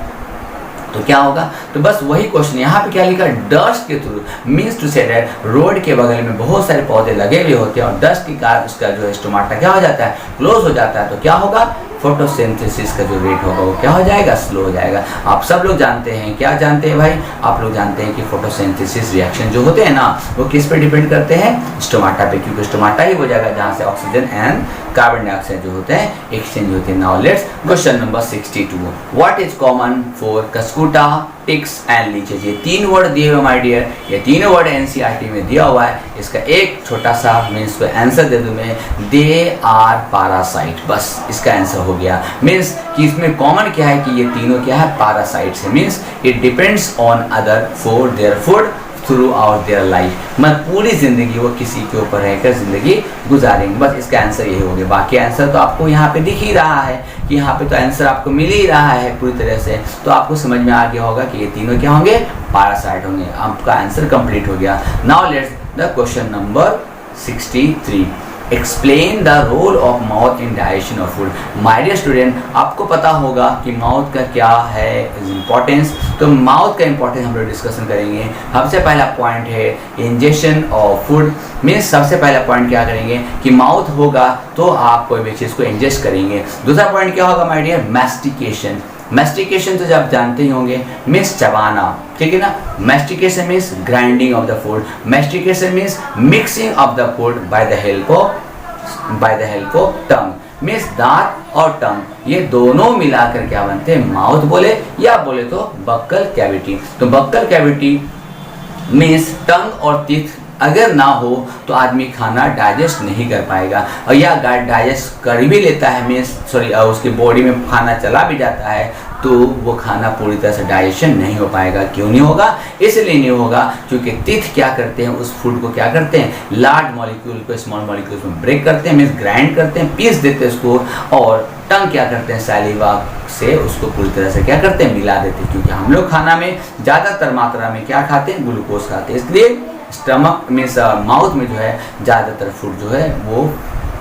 तो क्या होगा। तो बस वही क्वेश्चन यहाँ पे क्या लिखा, डस्ट के through, means to say that road के बगल में बहुत सारे पौधे लगे हुए होते हैं और डस्ट के कारण उसका जो है स्टोमाटा क्या हो जाता है, क्लोज हो जाता है। तो क्या होगा, फोटोसिंथेसिस का जो रेट होगा वो क्या हो जाएगा, स्लो हो जाएगा। आप सब लोग जानते हैं, क्या जानते हैं भाई, आप लोग जानते हैं कि फोटोसिंथेसिस रिएक्शन जो होते हैं ना वो किस पे डिपेंड करते हैं, स्टोमाटा पे, क्योंकि स्टोमाटा ही वो जगह जहाँ से ऑक्सीजन एंड कार्बन डाइऑक्साइड जो होते हैं एक्सचेंज होते हैं। Now let's question number 62, what is common for cuscuta, ticks and leeches. ये 3 वर्ड दिए हुए माय डियर, ये तीनों वर्ड एनसीईआरटी में दिया हुआ है। इसका एक छोटा सा मैं इसको आंसर दे दूं मैं, दे आर पैरासाइट, बस इसका आंसर हो गया। मीन्स कि इसमें कॉमन क्या है कि ये तीनों क्या है, पैरासाइट्स है। Means it depends on other for their food through out their life, मतलब पूरी जिंदगी वो किसी के ऊपर रहकर जिंदगी गुजारेंगे। बस इसका आंसर यही हो गया। बाकी आंसर तो आपको यहाँ पे दिख ही रहा है कि यहाँ पे तो आंसर आपको मिल ही रहा है पूरी तरह से, तो आपको समझ में आ गया होगा कि ये तीनों क्या होंगे, पैरासाइट होंगे। आपका आंसर कंप्लीट हो गया। Now let's the question number 63, explain the role of mouth in digestion of food. My dear student, आपको पता होगा कि माउथ का क्या है इम्पोर्टेंस, तो माउथ का इम्पोर्टेंस हम लोग डिस्कशन करेंगे। सबसे पहला पॉइंट है इंजेक्शन ऑफ फूड, मीन्स सबसे पहला पॉइंट क्या करेंगे कि माउथ होगा तो आप कोई भी चीज़ को इंजेस्ट करेंगे। दूसरा पॉइंट क्या होगा माय डियर, मैस्टिकेशन। मैस्टिकेशन तो जब जानते ही होंगे, मीन्स चबाना, ठीक है ना। Mastication means grinding of the food, mastication means mixing of the food by the help of tongue, means दांत और टंग ये दोनों मिलाकर क्या बनते हैं, माउथ बोले या बोले तो बक्कल कैविटी। तो बक्कल कैविटी मीन्स टंग और टीथ अगर ना हो तो आदमी खाना डाइजेस्ट नहीं कर पाएगा, और या डाइजेस्ट कर भी लेता है, मीन्स उसकी बॉडी में खाना चला भी जाता है तो वो खाना पूरी तरह से डाइजेशन नहीं हो पाएगा। क्यों नहीं होगा, इसलिए नहीं होगा क्योंकि टीथ क्या करते हैं, उस फूड को क्या करते हैं, लार्ज मॉलिक्यूल को स्मॉल मॉलिक्यूल्स में ब्रेक करते हैं, मीन्स ग्राइंड करते हैं, पीस देते हैं उसको, और टंग क्या करते हैं, सैलिवा से उसको पूरी तरह से क्या करते हैं, मिला देते हैं। क्योंकि हम लोग खाना में ज़्यादातर मात्रा में क्या खाते हैं, ग्लूकोज खाते हैं, इसलिए स्टमक मीन्स माउथ में जो है ज़्यादातर फूड जो है वो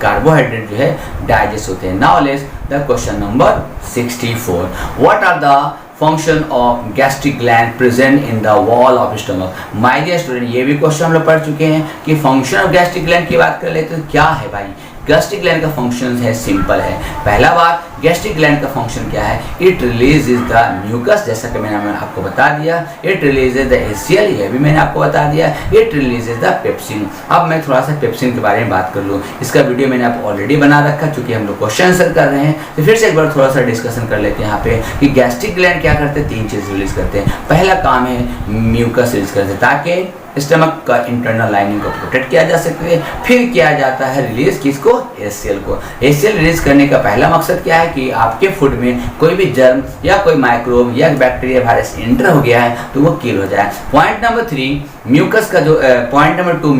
कार्बोहाइड्रेट जो है डाइजेस्ट होते हैं। Now let's the question number 64, what are the function of gastric gland present in the wall of stomach. My dear student, ये भी क्वेश्चन हम लोग पढ़ चुके हैं कि फंक्शन ऑफ गैस्ट्रिक ग्लैंड की बात कर लेते तो क्या है भाई, गैस्ट्रिक ग्लैंड का फंक्शन है सिंपल है। पहला बात, गैस्ट्रिक ग्लैंड का फंक्शन क्या है, it releases the mucus, जैसा कि मैंने आपको बता दिया, इट रिलीज द HCl, ये भी मैंने आपको बता दिया, इट रिलीज द पेप्सिन। अब मैं थोड़ा सा पेप्सिन के बारे में बात कर लूँ, इसका वीडियो मैंने आपको ऑलरेडी बना रखा, क्योंकि हम लोग क्वेश्चन आंसर कर रहे हैं, तो फिर से एक बार थोड़ा सा डिस्कशन कर लेते हैं यहाँ पे कि गैस्ट्रिक ग्लैंड क्या करते हैं, 3 चीज़ रिलीज करते हैं। पहला काम है म्यूकस रिलीज करते हैं ताकि स्टमक का इंटरनल लाइनिंग को प्रोटेक्ट किया जा सके। फिर किया जाता है रिलीज किसको, HCl को। HCl रिलीज करने का पहला मकसद क्या है कि आपके फूड में कोई भी जर्म या कोई माइक्रोब या बैक्टीरिया वायरस एंटर हो गया है तो वो किल हो जाए। पॉइंट नंबर 3, म्यूकस का जो पॉइंट नंबर 2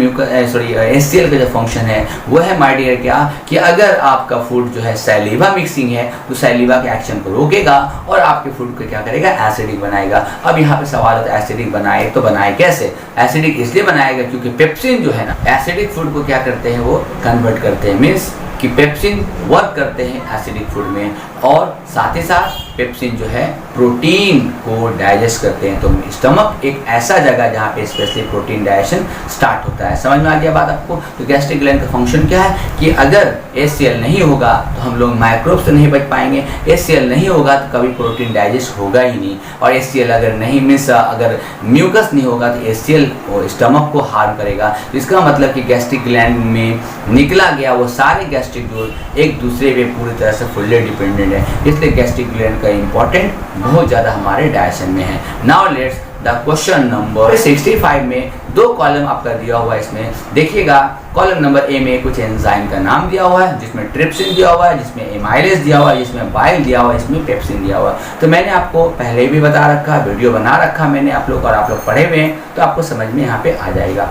HCl का जो फंक्शन है वो है माय डियर क्या कि अगर आपका फूड जो है सैलिवा मिक्सिंग है तो सैलिवा के एक्शन को रोकेगा और आपके फूड को क्या करेगा, एसिडिक बनाएगा। अब यहाँ पे सवाल होता है एसिडिक बनाए तो बनाए कैसे, एसिडिक इसलिए बनाएगा क्योंकि पेप्सिन जो है ना एसिडिक फूड को क्या करते हैं, वो कन्वर्ट करते हैं, मीन्स कि पेप्सिन वर्क करते हैं एसिडिक फूड में, और साथ ही साथ पेप्सिन जो है प्रोटीन को डाइजेस्ट करते हैं। तो स्टमक एक ऐसा जगह जहाँ पे स्पेशली प्रोटीन डाइजेशन स्टार्ट होता है। समझ में आ गया बात आपको। तो गैस्ट्रिक ग्लैंड का फंक्शन क्या है कि अगर HCl नहीं होगा तो हम लोग माइक्रोब से नहीं बच पाएंगे, HCl नहीं होगा तो कभी प्रोटीन डाइजेस्ट होगा ही नहीं, और HCl अगर नहीं मीन्स अगर म्यूकस नहीं होगा तो HCl स्टमक को हार्म करेगा। इसका मतलब कि गैस्ट्रिक ग्लैंड में निकला गया वो सारे गैस्ट्रिक जूस एक दूसरे पे पूरी तरह से फुल्ली डिपेंडेंट है, इसलिए गैस्ट्रिक ग्लैंड का इंपॉर्टेंट बहुत ज़्यादा हमारे डाइजेशन में है। Now let's the question number 65 में 2 कॉलम आपका दिया हुआ है, इसमें देखिएगा कॉलम नंबर A में कुछ एंजाइम का नाम दिया हुआ है, जिसमें ट्रिप्सिन दिया हुआ है, जिसमें एमाइलेज दिया हुआ है, जिसमें बाइल दिया हुआ है, इसमें पेप्सिन दिया हुआ है। तो मैंने आपको पहले भी बता रखा, वीडियो बना रखा मैंने आप लोग, और आप लोग पढ़े हुए हैं तो आपको समझ में यहाँ पे आ जाएगा।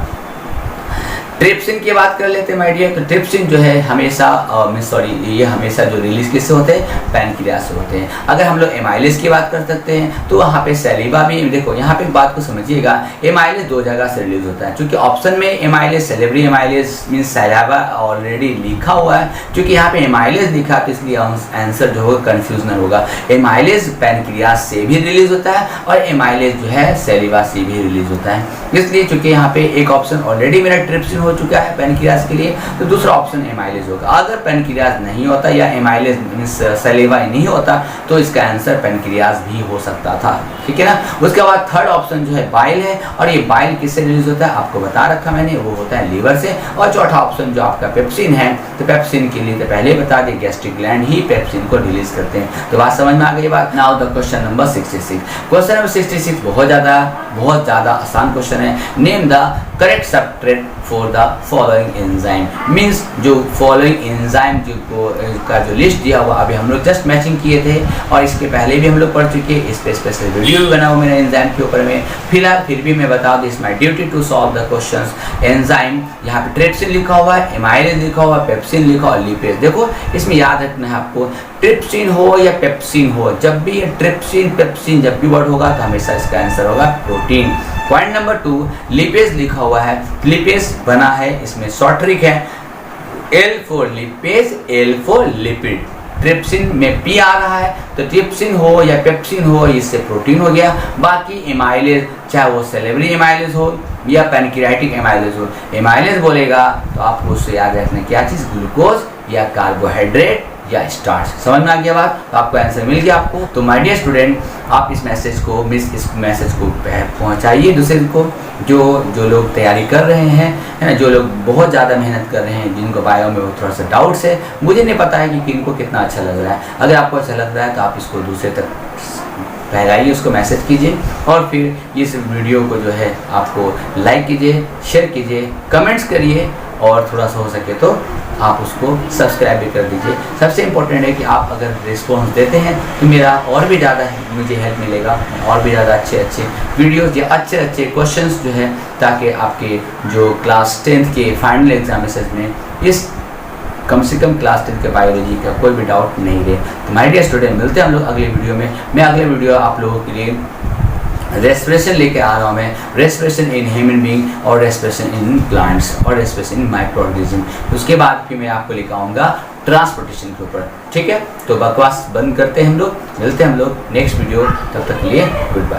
ट्रिप्सिन की बात कर लेते हैं माय डियर। तो ट्रिप्सिन जो है हमेशा ये हमेशा जो रिलीज किससे होते हैं, पैनक्रियास से होते हैं। अगर हम लोग एमाइलेज की बात कर सकते हैं तो वहाँ पे सैलिवा भी, देखो यहाँ पे बात को समझिएगा, एमाइलेज 2 जगह से रिलीज होता है, क्योंकि ऑप्शन में एमाइलेज सेलेब्री एमाइलेज मीन सैलिवा ऑलरेडी लिखा हुआ है, क्योंकि यहाँ पे एमाइलेज लिखा तो इसलिए आंसर जो होगा कन्फ्यूजन होगा। एमाइलेज पैनक्रियास से भी रिलीज होता है और एमाइलेज जो है सैलिवा से भी रिलीज होता है, इसलिए चूंकि यहाँ पे एक ऑप्शन ऑलरेडी मेरा ट्रिप्सिन हो चुका है पैनक्रियाज के लिए, तो दूसरा ऑप्शन एमाइलेज होगा। अगर पैनक्रियाज नहीं होता या एमाइलेज मीन्स सलेवा नहीं होता तो इसका आंसर पैनक्रियाज भी हो सकता था, ठीक है ना। उसके बाद थर्ड ऑप्शन जो है बाइल है, और ये बाइल किससे रिलीज होता है आपको बता रखा मैंने, वो होता है लीवर से। और चौथा ऑप्शन जो आपका पेप्सिन है, तो पेप्सिन के लिए तो पहले बता दें गैस्ट्रिक ग्लैंड ही पेप्सिन को रिलीज करते हैं। तो बात समझ में आ गई बात। Now the question number 66। Question number 66 बहुत ज़्यादा आसान क्वेश्चन है। Name the correct substrate for the following enzyme, means जो फॉलोइंग एंजाइम का जो लिस्ट दिया हुआ अभी हम लोग जस्ट मैचिंग किए थे, और इसके पहले भी हम लोग पढ़ चुके हैं, इस पे स्पेशल वीडियो भी बना हुआ मेरा एंजाइम के ऊपर में। फिलहाल फिर भी मैं बता दूं, it's my duty to solve the questions. Enzyme यहाँ पे ट्रिप्सिन लिखा हुआ है, एमाइलेज लिखा हुआ है, पेप्सिन लिखा हुआ है, लिपेज। देखो इसमें याद रखना है आपको, ट्रिप्सिन हो या पेप्सिन हो, जब भी ये ट्रिप्सिन पेप्सिन जब भी वर्ड होगा तो हमेशा इसका आंसर होगा प्रोटीन। पॉइंट नंबर 2, लिपेज लिखा हुआ है, लिपेज बना है, इसमें शॉर्ट ट्रिक है, L for lipase, L for lipid. Trypsin में P आ रहा है, तो ट्रिप्सिन हो या पेप्सिन हो इससे प्रोटीन हो गया। बाकी एमाइलेज चाहे वो सेलेब्री एमाइलेज हो या पैनक्रियाटिक एमाइलेज हो, एमाइलेज बोलेगा तो आपको उससे याद रखना क्या चीज़, ग्लूकोज या कार्बोहाइड्रेट या स्टार्च। समझ में आ गया बात, तो आपको आंसर मिल गया आपको। तो माय डियर स्टूडेंट, आप इस मैसेज को पहुंचाइए दूसरे को, जो लोग तैयारी कर रहे हैं, है ना, जो लोग बहुत ज़्यादा मेहनत कर रहे हैं, जिनको बायो में थोड़ा सा डाउट्स है, मुझे नहीं पता है कि किनको कितना अच्छा लग रहा है। अगर आपको अच्छा लग रहा है तो आप इसको दूसरे तक फैलाइए, उसको मैसेज कीजिए, और फिर इस वीडियो को जो है आपको लाइक कीजिए, शेयर कीजिए, कमेंट्स करिए, और थोड़ा सा हो सके तो आप उसको सब्सक्राइब भी कर दीजिए। सबसे इम्पोर्टेंट है कि आप अगर रिस्पॉन्स देते हैं तो मेरा और भी ज़्यादा मुझे हेल्प मिलेगा, और भी ज़्यादा अच्छे वीडियोज़ या अच्छे क्वेश्चंस जो है, ताकि आपके जो क्लास 10th के फाइनल एग्जामिनेशन में इस कम से कम क्लास 10 के बायोलॉजी का कोई भी डाउट नहीं रहे। तो माय डियर स्टूडेंट, मिलते हैं हम लोग अगले वीडियो में। मैं अगले वीडियो आप लोगों के लिए रेस्पिरेशन लेके आ रहा हूँ, मैं रेस्पिरेशन इन ह्यूमन बीइंग और रेस्पिरेशन इन प्लांट्स और रेस्पिरेशन इन माइक्रो ऑर्गेनिज्म। उसके बाद फिर मैं आपको लेकर आऊँगा ट्रांसपोर्टेशन के ऊपर, ठीक है। तो बकवास बंद करते हैं हम लोग, मिलते हैं हम लोग नेक्स्ट वीडियो, तब तक के लिए गुड बाय।